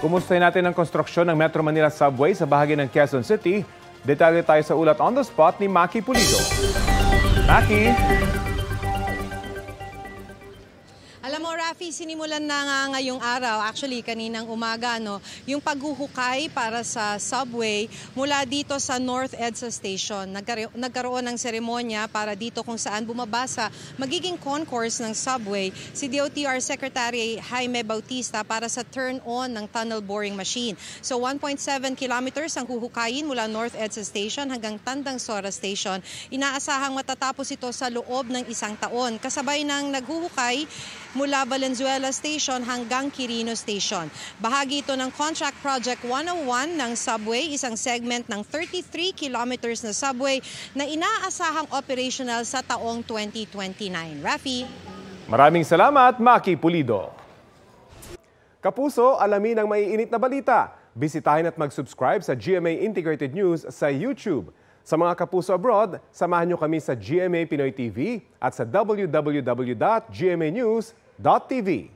Kumustahin natin ang konstruksyon ng Metro Manila Subway sa bahagi ng Quezon City. Detalye tayo sa ulat on the spot ni Maki Pulido. Maki! Alam mo, Rafi, sinimulan na nga ngayong araw, actually kaninang umaga, yung paghuhukay para sa subway mula dito sa North EDSA Station. Nagkaroon ng seremonya para dito kung saan bumabasa magiging concourse ng subway si DOTR Secretary Jaime Bautista para sa turn-on ng tunnel boring machine. So 1.7 kilometers ang huhukayin mula North EDSA Station hanggang Tandang Sora Station. Inaasahang matatapos ito sa loob ng isang taon. Kasabay ng naghuhukay mula Valenzuela Station hanggang Quirino Station. Bahagi ito ng Contract Project 101 ng subway, isang segment ng 33 kilometers na subway na inaasahang operational sa taong 2029. Rafi? Maraming salamat, Maki Pulido. Kapuso, alamin ang maiinit na balita. Bisitahin at mag-subscribe sa GMA Integrated News sa YouTube. Sa mga kapuso abroad, samahan nyo kami sa GMA Pinoy TV at sa www.gmanews.tv.